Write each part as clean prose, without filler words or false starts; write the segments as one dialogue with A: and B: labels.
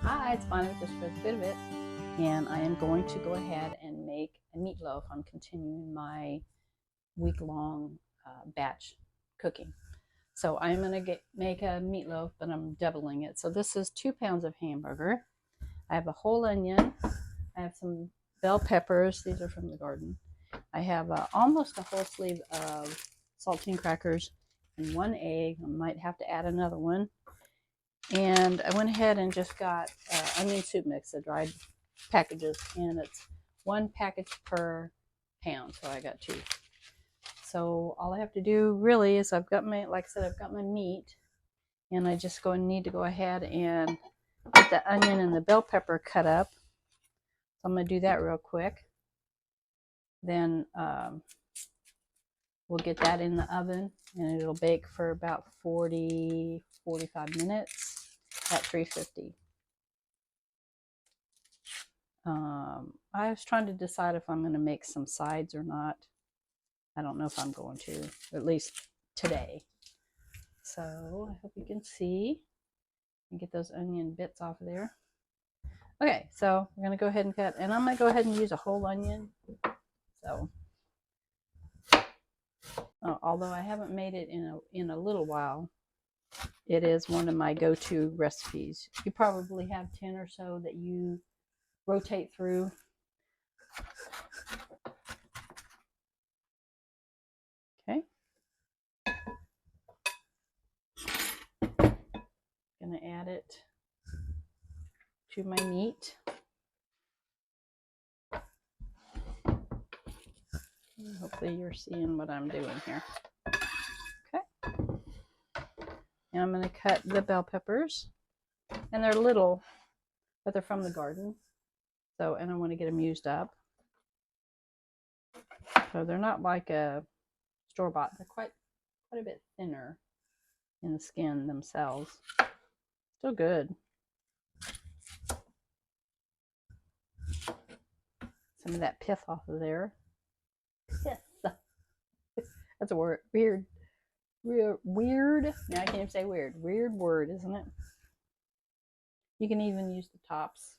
A: Hi, it's Bonnie with Just for the Good of It, and I am going to go ahead and make a meatloaf. I'm continuing my week-long batch cooking. So I'm going to make a meatloaf, but I'm doubling it. So this is 2 pounds of hamburger. I have a whole onion. I have some bell peppers. These are from the garden. I have almost a whole sleeve of saltine crackers and 1 egg. I might have to add another one. And I went ahead and just got onion soup mix, the dried packages, and it's 1 package per pound, so I got 2. So all I have to do really is I've got my, like I said, I've got my meat, and I just need to go ahead and get the onion and the bell pepper cut up. So I'm going to do that real quick. Then we'll get that in the oven, and it'll bake for about 40-45 minutes at 350. I was trying to decide if I'm going to make some sides or not. I don't know if I'm going to, at least today. So I hope you can see and get those onion bits off of there. Okay, so we're going to go ahead and cut, and I'm going to go ahead and use a whole onion. So, although I haven't made it in a little while, it is one of my go-to recipes. You probably have 10 or so that you rotate through. Okay. Gonna add it to my meat. Hopefully you're seeing what I'm doing here. Okay. And I'm gonna cut the bell peppers, and they're little, but they're from the garden. So, and I want to get them used up. So they're not like a store-bought. They're quite a bit thinner in the skin themselves. Still good. Some of that pith off of there. Pith. That's a word. Weird. Now I can't even say weird. Weird word, isn't it? You can even use the tops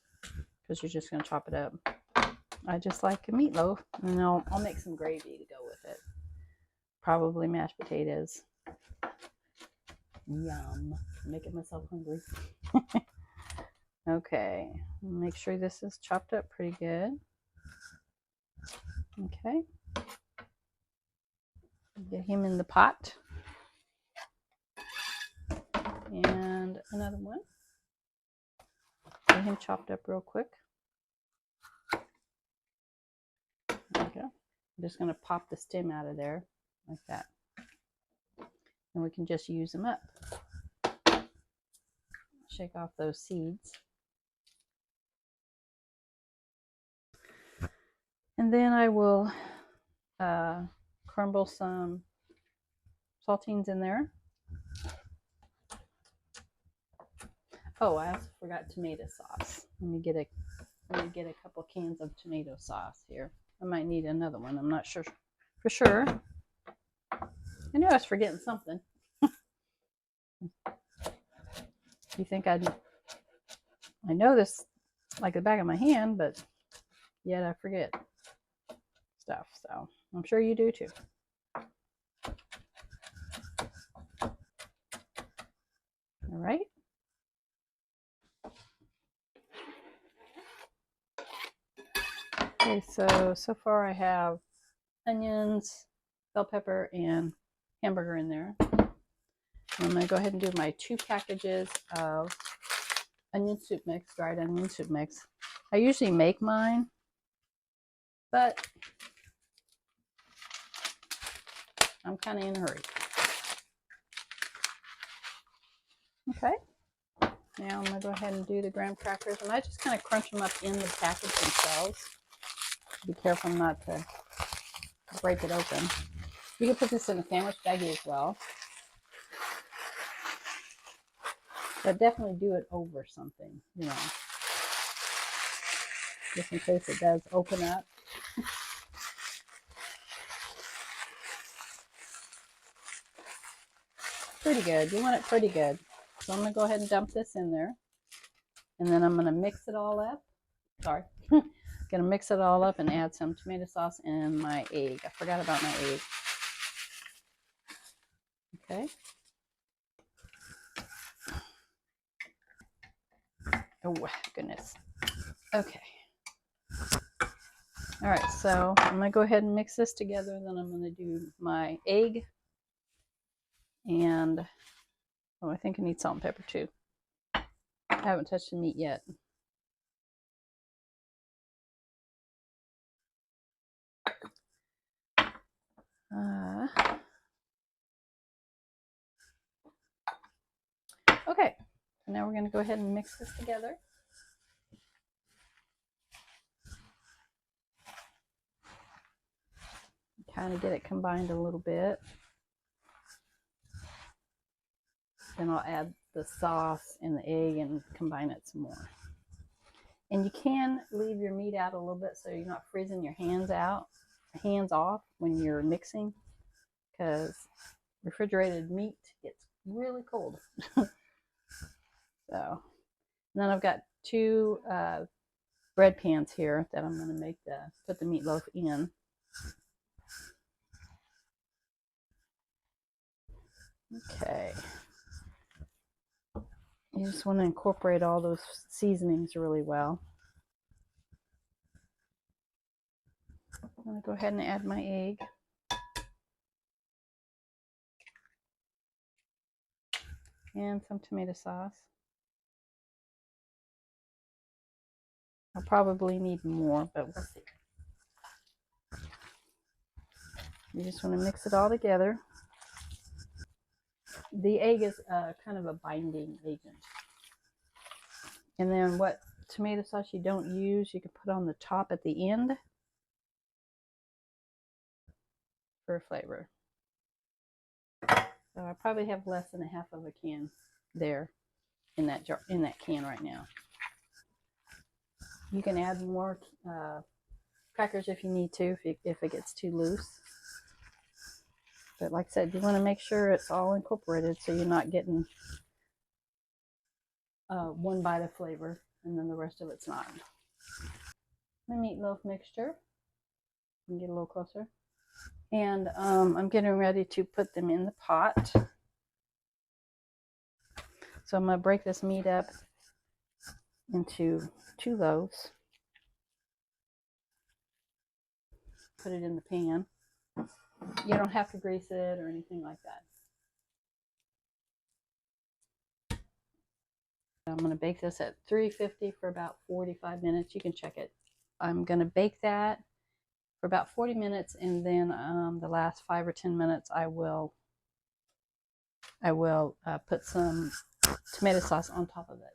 A: because you're just going to chop it up. I just like a meatloaf, and I'll make some gravy to go with it. Probably mashed potatoes. Yum. I'm making myself hungry. Okay, make sure this is chopped up pretty good. Okay. Get him in the pot. And another one. Get him chopped up real quick. There we go. I'm just going to pop the stem out of there like that. And we can just use them up. Shake off those seeds. And then I will crumble some saltines in there. Oh, I also forgot tomato sauce. Let me get a couple cans of tomato sauce here. I might need another one. I'm not sure for sure. I knew I was forgetting something. You think I know this like the back of my hand, but yet I forget stuff. So I'm sure you do too. All right. Okay, so far I have onions, bell pepper, and hamburger in there. I'm going to go ahead and do my 2 packages of onion soup mix, dried onion soup mix. I usually make mine, but I'm kind of in a hurry. Okay. Now I'm going to go ahead and do the graham crackers, and I just kind of crunch them up in the package themselves. Be careful not to break it open. You can put this in a sandwich baggie as well. But definitely do it over something, you know, just in case it does open up. Pretty good. You want it pretty good. So I'm going to go ahead and dump this in there. And then I'm going to mix it all up. Sorry. Gonna mix it all up and add some tomato sauce and my egg. I forgot about my egg. Okay. Oh, goodness. Okay. All right, so I'm gonna go ahead and mix this together. Then I'm gonna do my egg. And, oh, I think I need salt and pepper too. I haven't touched the meat yet. Okay, so now we're going to go ahead and mix this together. Kind of get it combined a little bit. Then I'll add the sauce and the egg and combine it some more. And you can leave your meat out a little bit so you're not freezing your hands off when you're mixing, because refrigerated meat gets really cold. So then I've got two bread pans here that I'm going to put the meatloaf in. Okay. You just want to incorporate all those seasonings really well. I'm going to go ahead and add my egg. And some tomato sauce. I'll probably need more, but we'll see. You just want to mix it all together. The egg is kind of a binding agent. And then what tomato sauce you don't use, you can put on the top at the end for flavor. So I probably have less than a half of a can there in that jar, in that can right now. You can add more crackers if you need to, if it gets too loose. But like I said, you want to make sure it's all incorporated so you're not getting one bite of flavor and then the rest of it's not. My meatloaf mixture. You can get a little closer. And I'm getting ready to put them in the pot. So I'm going to break this meat up into 2 loaves. Put it in the pan. You don't have to grease it or anything like that. I'm going to bake this at 350 for about 45 minutes. You can check it. I'm going to bake that for about 40 minutes, and then the last 5 or 10 minutes I will put some tomato sauce on top of it.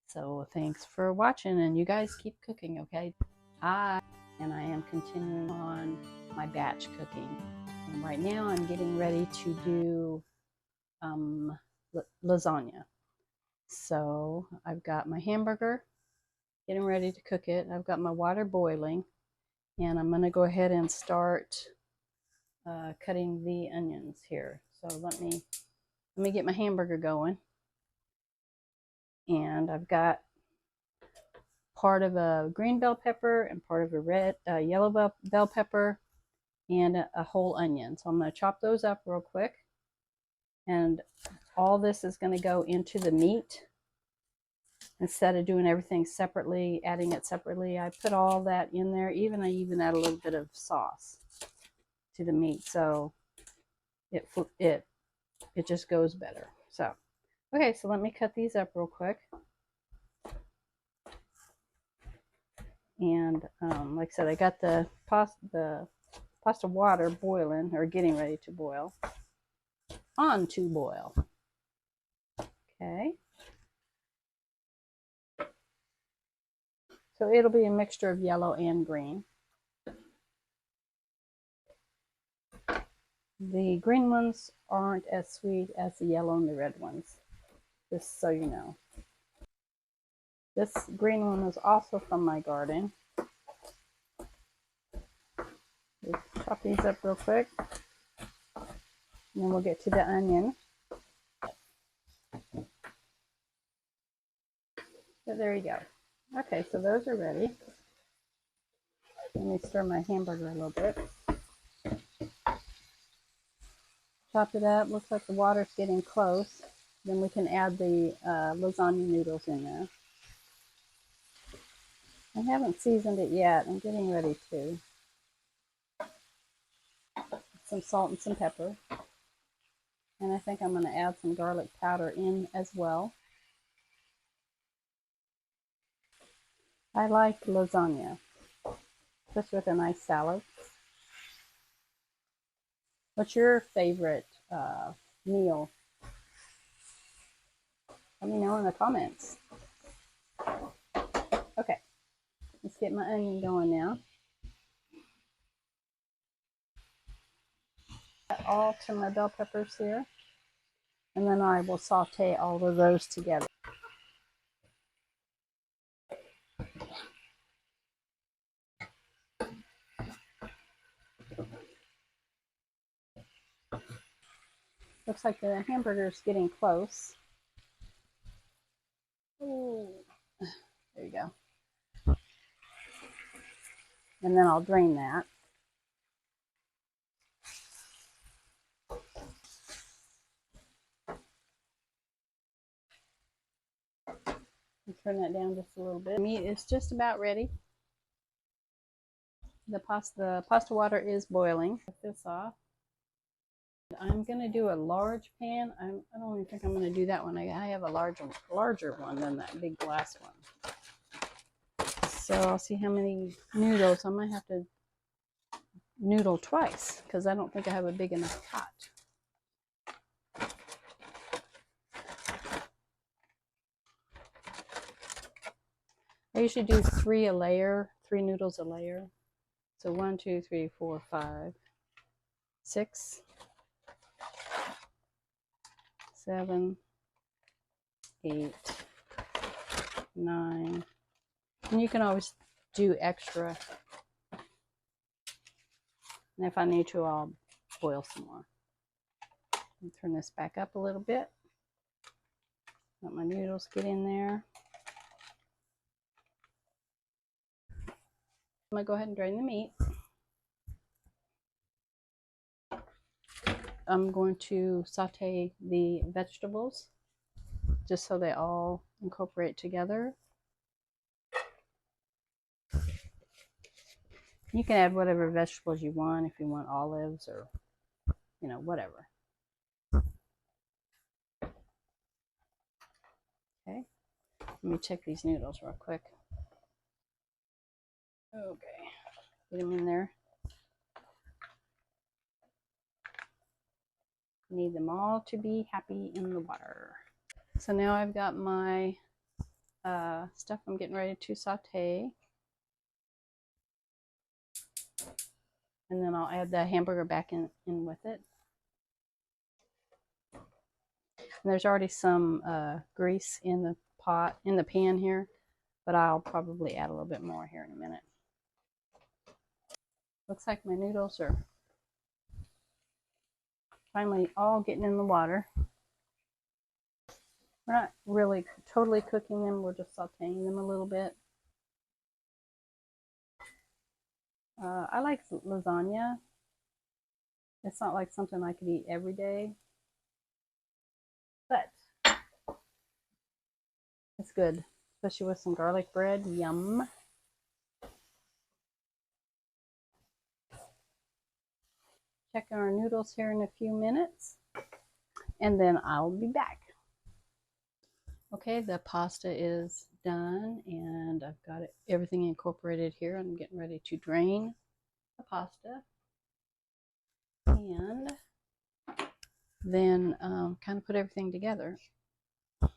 A: So thanks for watching, and you guys keep cooking, okay? And I am continuing on my batch cooking. And right now I'm getting ready to do lasagna. So I've got my hamburger, getting ready to cook it. I've got my water boiling, and I'm going to go ahead and start cutting the onions here. So let me get my hamburger going. And I've got part of a green bell pepper and part of a red yellow bell pepper and a whole onion. So I'm going to chop those up real quick. And all this is going to go into the meat. Instead of doing everything separately, adding it separately, I put all that in there. I even add a little bit of sauce to the meat, so it just goes better. So, okay, so let me cut these up real quick. And like I said, I got the pasta water boiling, or getting ready to boil, on to boil. Okay. So it'll be a mixture of yellow and green. The green ones aren't as sweet as the yellow and the red ones, just so you know. This green one was also from my garden. Let's chop these up real quick. And then we'll get to the onion. So there you go. Okay, so those are ready. Let me stir my hamburger a little bit. Chop it up. Looks like the water's getting close. Then we can add the lasagna noodles in there. I haven't seasoned it yet. I'm getting ready to. Some salt and some pepper. And I think I'm going to add some garlic powder in as well. I like lasagna, just with a nice salad. What's your favorite meal? Let me know in the comments. Okay, let's get my onion going now. Add all to my bell peppers here, and then I will saute all of those together. Looks like the hamburger's getting close. Ooh, there you go. And then I'll drain that. Turn that down just a little bit. The meat is just about ready. The pasta water is boiling. Get this off. I'm going to do a large pan. I don't even think I'm going to do that one. I have a larger one than that big glass one. So I'll see how many noodles. I might have to noodle twice because I don't think I have a big enough pot. I usually do 3 a layer, 3 noodles a layer. So 1, 2, 3, 4, 5, 6, 7, 8, 9. And you can always do extra. And if I need to, I'll boil some more. Turn this back up a little bit. Let my noodles get in there. I'm going to go ahead and drain the meat. I'm going to saute the vegetables just so they all incorporate together. You can add whatever vegetables you want, if you want olives or, you know, whatever. Okay, let me check these noodles real quick. Okay, get them in there. Need them all to be happy in the water. So now I've got my stuff I'm getting ready to saute. And then I'll add the hamburger back in with it. And there's already some grease in the pan here, but I'll probably add a little bit more here in a minute. Looks like my noodles are finally all getting in the water. We're not really totally cooking them, we're just sauteing them a little bit. I like lasagna. It's not like something I could eat every day, but it's good, especially with some garlic bread. Yum. Check our noodles here in a few minutes, and then I'll be back. Okay, the pasta is done, and I've got everything incorporated here. I'm getting ready to drain the pasta, and then kind of put everything together. There's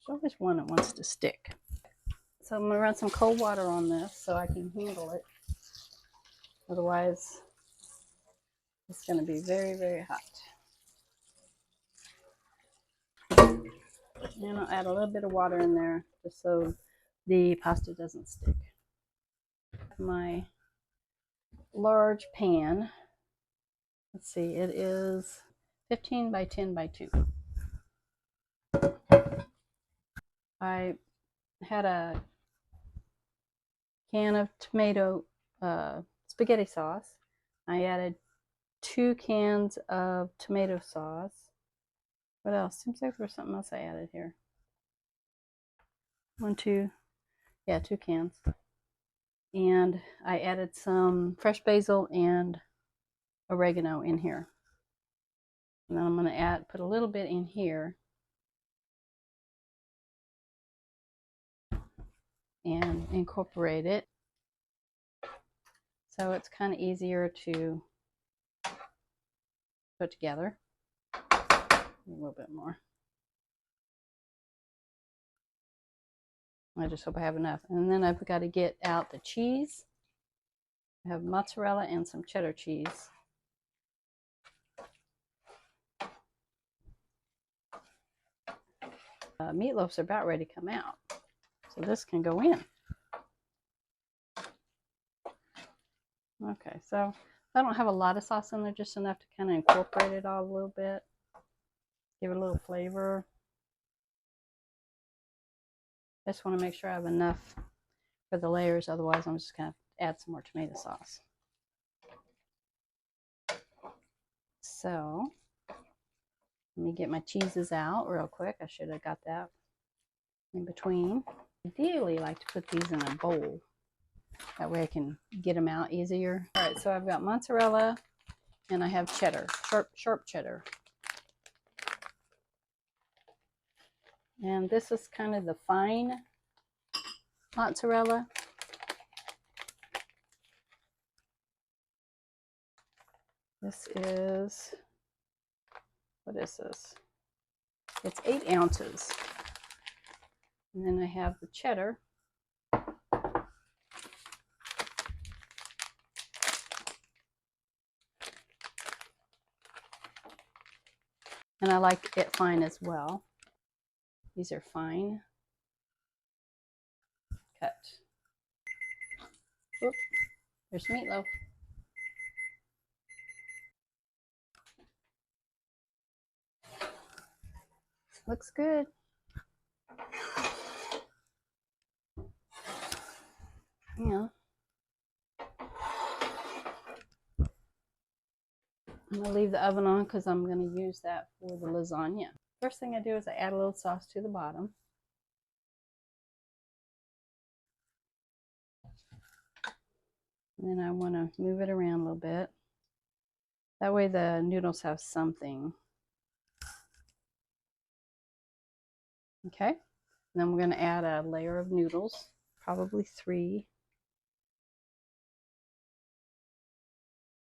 A: always one that wants to stick. So I'm going to run some cold water on this so I can handle it. Otherwise, it's going to be very, very hot. And I'll add a little bit of water in there just so the pasta doesn't stick. My large pan, let's see, it is 15 by 10 by 2. I had a can of tomato spaghetti sauce. I added 2 cans of tomato sauce. What else? Seems like there was something else I added here. 1, 2, yeah, 2 cans. And I added some fresh basil and oregano in here. And then I'm going to put a little bit in here and incorporate it. So it's kind of easier to put together. A little bit more. I just hope I have enough. And then I've got to get out the cheese. I have mozzarella and some cheddar cheese. Meatloafs are about ready to come out. So this can go in. Okay, so I don't have a lot of sauce in there, just enough to kind of incorporate it all a little bit. Give it a little flavor. I just want to make sure I have enough for the layers, otherwise I'm just going to add some more tomato sauce. So let me get my cheeses out real quick. I should have got that in between. Ideally, I like to put these in a bowl. That way I can get them out easier. All right, so I've got mozzarella and I have cheddar, sharp cheddar. And this is kind of the fine mozzarella. This is, what is this? It's 8 ounces. And then I have the cheddar. And I like it fine as well. These are fine cut. Oop, there's meatloaf. Looks good. Yeah. I'm going to leave the oven on because I'm going to use that for the lasagna. First thing I do is I add a little sauce to the bottom. And then I want to move it around a little bit. That way the noodles have something. Okay. And then we're going to add a layer of noodles, probably 3.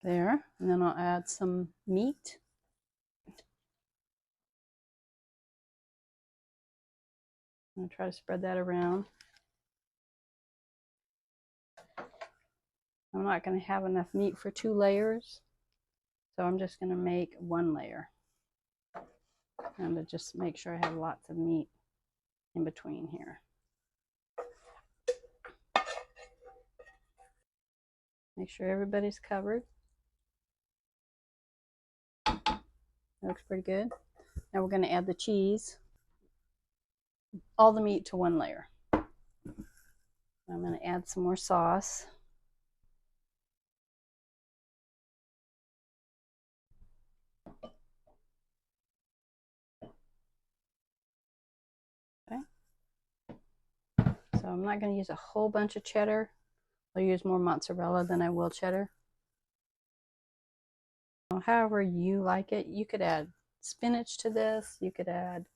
A: There. And then I'll add some meat. I'm going to try to spread that around. I'm not going to have enough meat for 2 layers, so I'm just going to make 1 layer. And to just make sure I have lots of meat in between here. Make sure everybody's covered. Looks pretty good. Now we're going to add the cheese, all the meat to 1 layer. I'm going to add some more sauce. Okay. So I'm not going to use a whole bunch of cheddar. I'll use more mozzarella than I will cheddar. However you like it. You could add spinach to this. You could add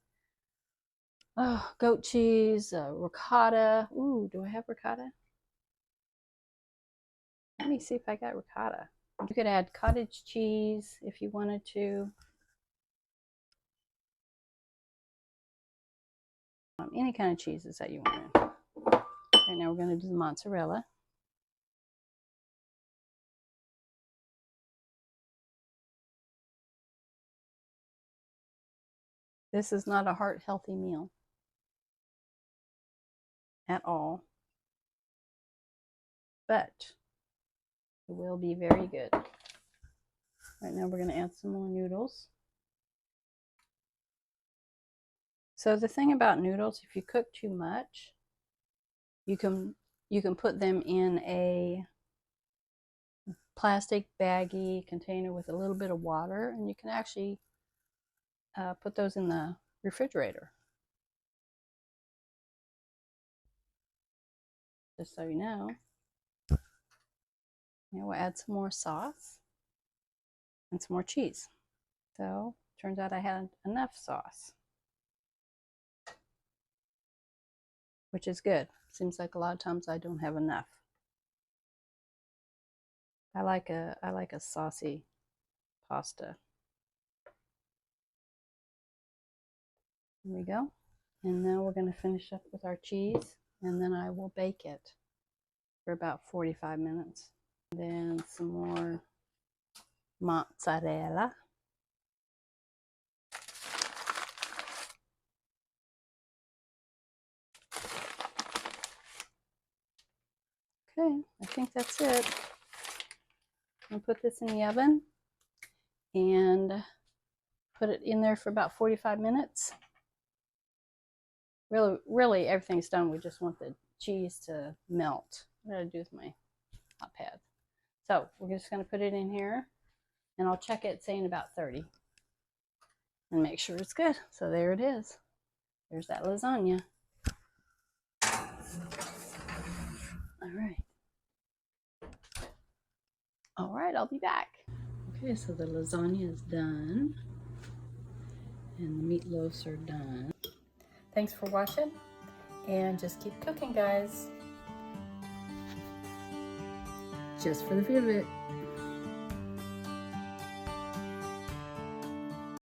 A: goat cheese, ricotta. Ooh, do I have ricotta? Let me see if I got ricotta. You could add cottage cheese if you wanted to. Any kind of cheeses that you wanted. Right now we're going to do the mozzarella. This is not a heart-healthy meal at all, but it will be very good. Right now we're going to add some more noodles. So the thing about noodles, if you cook too much, you can put them in a plastic baggy container with a little bit of water, and you can actually put those in the refrigerator. Just so you know. We'll add some more sauce and some more cheese. So turns out I had enough sauce, which is good. Seems like a lot of times I don't have enough. I like a saucy pasta. There we go. And now we're going to finish up with our cheese, and then I will bake it for about 45 minutes. Then some more mozzarella. Okay, I think that's it. I'll put this in the oven and put it in there for about 45 minutes. Really everything's done. We just want the cheese to melt. What did I do with my hot pad? So we're just going to put it in here, and I'll check it saying about 30 and make sure it's good. So there it is. There's that lasagna. All right, I'll be back. Okay, so the lasagna is done and the meatloafs are done. Thanks for watching, and just keep cooking, guys. Just for the feel of it.